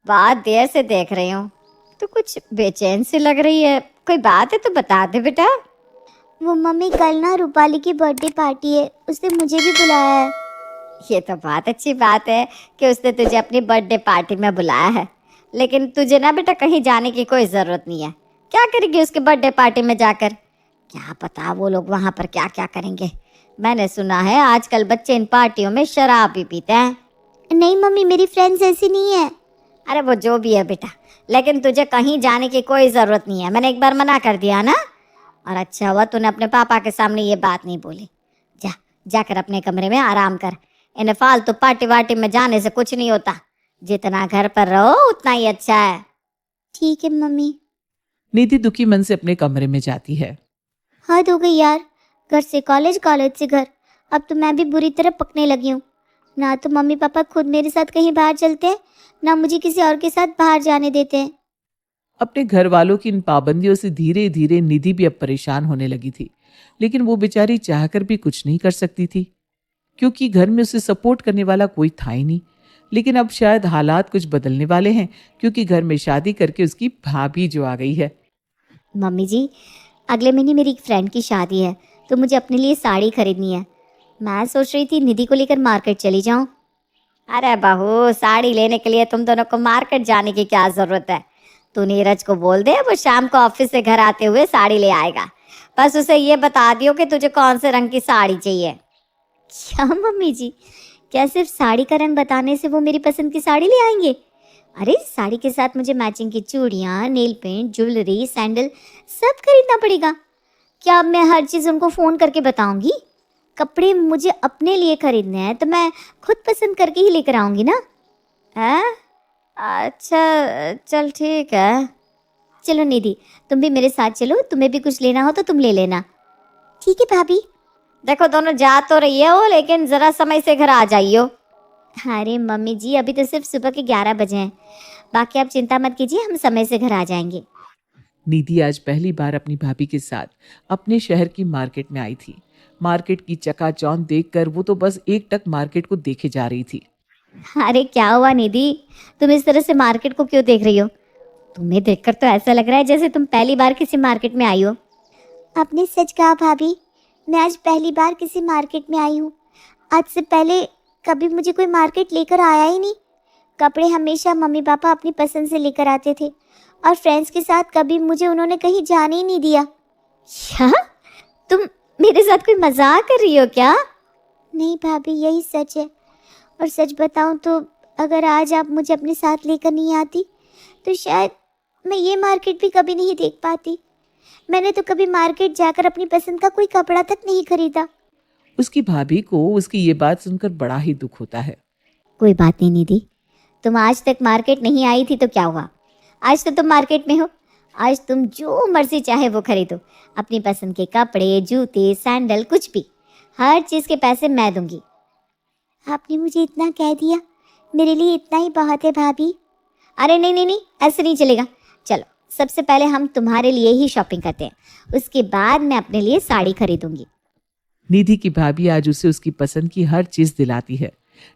बहुत देर से देख रही हूँ। तो कुछ बेचैन सी लग रही है, कोई बात है तो बता दे बेटा। वो मम्मी, कल ना रूपाली की बर्थडे पार्टी है, उसने मुझे भी बुलाया है। ये तो बहुत अच्छी बात है कि उसने तुझे अपनी बर्थडे पार्टी में बुलाया है, लेकिन तुझे ना बेटा कहीं जाने की कोई ज़रूरत नहीं है। क्या करेगी उसके बर्थडे पार्टी में जाकर? क्या पता वो लोग वहाँ पर क्या क्या करेंगे। मैंने सुना है आजकल बच्चे इन पार्टियों में शराब भी पीते हैं। नहीं मम्मी, मेरी फ्रेंड्स ऐसी नहीं है। अरे वो जो भी है बेटा, लेकिन तुझे कहीं जाने की कोई ज़रूरत नहीं है। मैंने एक बार मना कर दिया ना, और अच्छा हुआ तूने अपने पापा के सामने ये बात नहीं बोली। जा जाकर अपने कमरे में आराम कर। इन फालतू पार्टी वार्टी में जाने से कुछ नहीं होता। जितना घर पर रहो उतना ही अच्छा है। ठीक है मम्मी। निधि दुखी मन से अपने कमरे में जाती है। हद हो गई यार, घर से कॉलेज, कॉलेज से घर। अब तो मैं भी बुरी तरह पकने लगी हूँ। ना तो मम्मी पापा खुद मेरे साथ कहीं बाहर चलते हैं, ना मुझे किसी और के साथ बाहर जाने देते हैं। अपने घर वालों की इन पाबंदियों से धीरे धीरे निधि भी अब परेशान होने लगी थी, लेकिन वो बेचारी चाहकर भी कुछ नहीं कर सकती थी, क्योंकि घर में उसे सपोर्ट करने वाला कोई था ही नहीं। लेकिन अब शायद हालात कुछ बदलने वाले हैं, क्योंकि घर में शादी करके उसकी भाभी जो आ गई है। मम्मी जी, अगले महीने मेरी एक फ्रेंड की शादी है, तो मुझे अपने लिए साड़ी खरीदनी है। मैं सोच रही थी निधि को लेकर मार्केट चली जाऊं। अरे बहू, साड़ी लेने के लिए तुम दोनों को मार्केट जाने की क्या ज़रूरत है? तू नीरज को बोल दे, वो शाम को ऑफिस से घर आते हुए साड़ी ले आएगा। बस उसे ये बता दियो कि तुझे कौन से रंग की साड़ी चाहिए। क्या मम्मी जी, क्या सिर्फ साड़ी का रंग बताने से वो मेरी पसंद की साड़ी ले आएंगे? अरे साड़ी के साथ मुझे मैचिंग की चूड़ियाँ, नेल पेंट, ज्वेलरी, सैंडल सब खरीदना पड़ेगा। क्या अब मैं हर चीज़ उनको फ़ोन करके बताऊंगी? कपड़े मुझे अपने लिए खरीदने हैं तो मैं खुद पसंद करके ही लेकर आऊंगी ना। हैं? अच्छा चल ठीक है। चलो निधि, तुम भी मेरे साथ चलो, तुम्हें भी कुछ लेना हो तो तुम ले लेना। ठीक है भाभी। देखो दोनों जा तो रही हो, लेकिन ज़रा समय से घर आ जाइयो। अरे मम्मी जी, अभी तो सिर्फ सुबह के 11 बजे हैं, बाकी आप चिंता मत कीजिए, हम समय से घर आ जाएंगे। निधि आज पहली बार अपनी भाभी के साथ अपने शहर की मार्केट में आई थी। मार्केट की चकाचौंध देखकर वो तो बस एकटक मार्केट को देखे जा रही थी। अरे क्या हुआ निधि, तुम इस तरह से मार्केट को क्यों देख रही हो? तुम्हें देखकर तो ऐसा लग रहा है जैसे तुम पहली बार किसी मार्केट में आई हो। आपने सच कहा भाभी, मैं आज पहली बार किसी मार्केट में आई हूँ। आज से पहले कभी मुझे कोई मार्केट लेकर आया ही नहीं। कपड़े हमेशा मम्मी पापा अपनी पसंद से लेकर आते थे, और फ्रेंड्स के साथ कभी मुझे उन्होंने कहीं जाने ही नहीं दिया। क्या तुम मेरे साथ कोई मजाक कर रही हो क्या? नहीं भाभी, यही सच है। और सच बताऊं तो अगर आज आप मुझे अपने साथ लेकर नहीं आती तो शायद मैं ये मार्केट भी कभी नहीं देख पाती। मैंने तो कभी मार्केट जाकर अपनी पसंद का कोई कपड़ा तक नहीं खरीदा। उसकी भाभी को उसकी ये बात सुनकर बड़ा ही दुख होता है। कोई बात नहीं निधि, तुम आज तक मार्केट नहीं आई थी तो क्या हुआ, आज तो तुम मार्केट में हो। आज तुम जो मर्जी चाहे वो खरीदो, अपनी पसंद के कपड़े, जूते, सैंडल, कुछ भी। हर चीज़ के पैसे मैं दूंगी। आपने मुझे इतना कह दिया, मेरे लिए इतना ही बहुत है भाभी। अरे नहीं नहीं नहीं, ऐसे नहीं चलेगा। चलो सबसे पहले हम तुम्हारे लिए ही शॉपिंग करते हैं, उसके बाद मैं अपने लिए साड़ी खरीदूंगी। निधि की भाभी आज उसे उसकी पसंद की हर चीज दिलाती है।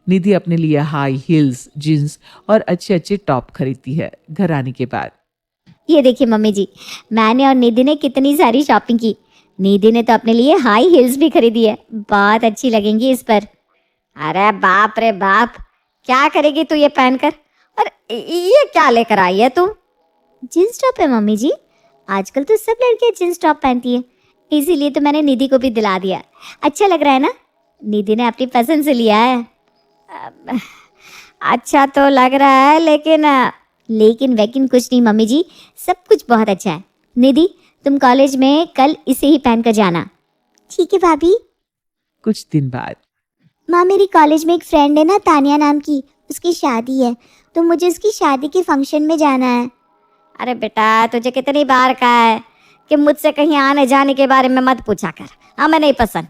निधि अपने लिए हाई हील्स, जींस और अच्छे अच्छे टॉप खरीदती है घर आने के बाद। ये देखिए मम्मी जी, मैंने और निधि ने कितनी सारी शॉपिंग की। निधि ने तो अपने लिए हाई हील्स भी खरीदी है, बहुत अच्छी लगेंगी इस पर। अरे बाप रे बाप, क्या करेगी तू ये पहनकर? और ये क्या लेकर आई है तू? जींस टॉप है मम्मी जी, आजकल तो सब लड़कियां जींस टॉप पहनती है, इसीलिए तो मैंने निधि को भी दिला दिया। अच्छा लग रहा है ना? निधि ने अपनी पसंद से लिया है। अच्छा तो लग रहा है, लेकिन लेकिन वैकिन कुछ नहीं मम्मी जी, सब कुछ बहुत अच्छा है। निधि, तुम कॉलेज में कल इसे ही पहनकर जाना। ठीक है भाभी। कुछ दिन बाद माँ, मेरी कॉलेज में एक फ्रेंड है ना, तानिया नाम की, उसकी शादी है, तो मुझे उसकी शादी के फंक्शन में जाना है। अरे बेटा, तुझे कितनी बार कहा है कि मुझसे कहीं आने जाने के बारे में मत पूछा कर। हमें नहीं पसंद,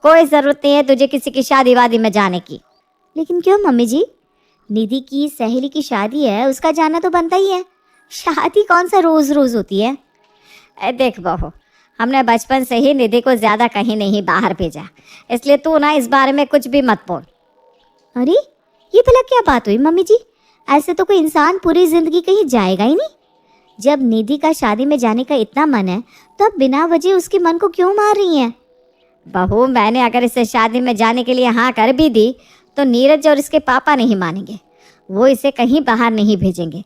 कोई ज़रूरत नहीं है तुझे किसी की शादी वादी में जाने की। लेकिन क्यों मम्मी जी? निधि की सहेली की शादी है, उसका जाना तो बनता ही है। शादी कौन सा रोज़ रोज़ होती है? देख बहू, हमने बचपन से ही निधि को ज़्यादा कहीं नहीं बाहर भेजा, इसलिए तू ना इस बारे में कुछ भी मत बोल। अरे ये भला क्या बात हुई मम्मी जी? ऐसे तो कोई इंसान पूरी जिंदगी कहीं जाएगा ही नहीं। जब निधि का शादी में जाने का इतना मन है तो अब बिना वजह उसके मन को क्यों मार रही हैं? बहू, मैंने अगर इसे शादी में जाने के लिए हाँ कर भी दी तो नीरज और इसके पापा नहीं मानेंगे। वो इसे कहीं बाहर नहीं भेजेंगे।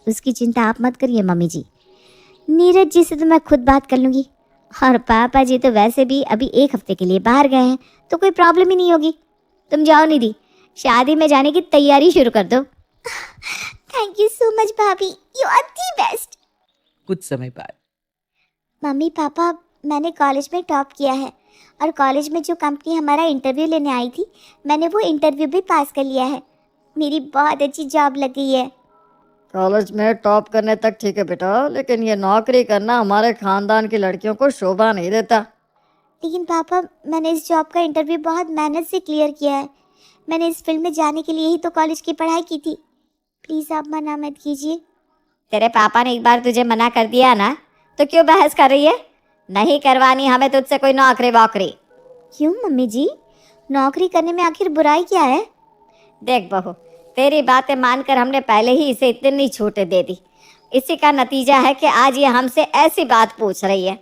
उसकी चिंता आप मत करिए मम्मी जी। नीरज जी से तो मैं खुद बात कर लूँगी, और पापा जी तो वैसे भी अभी 1 हफ्ते के लिए बाहर गए हैं, तो कोई प्रॉब्लम ही नहीं होगी। तुम जाओ निधि, शादी में जाने की तैयारी शुरू कर दो। थैंक यू सो मच भाभी, यू आर दी बेस्ट। कुछ समय बाद मम्मी पापा, मैंने कॉलेज में टॉप किया है, और कॉलेज में जो कंपनी हमारा इंटरव्यू लेने आई थी, मैंने वो इंटरव्यू भी पास कर लिया है। मेरी बहुत अच्छी जॉब लग गई है। कॉलेज में टॉप करने तक ठीक है बेटा, लेकिन ये नौकरी करना हमारे खानदान की लड़कियों को शोभा नहीं देता। लेकिन पापा, मैंने इस जॉब का इंटरव्यू बहुत मेहनत से क्लियर किया है। मैंने इस फील्ड में जाने के लिए ही तो कॉलेज की पढ़ाई की थी। प्लीज़ आप मना मत कीजिए। तेरे पापा ने एक बार तुझे मना कर दिया ना, तो क्यों बहस कर रही है? नहीं करवानी हमें तुझसे कोई नौकरी वोकरी। क्यों मम्मी जी, नौकरी करने में आखिर बुराई क्या है? देख बहू, तेरी बातें मानकर हमने पहले ही इसे इतनी छूट दे दी। इसी का नतीजा है कि आज ये हमसे ऐसी बात पूछ रही है।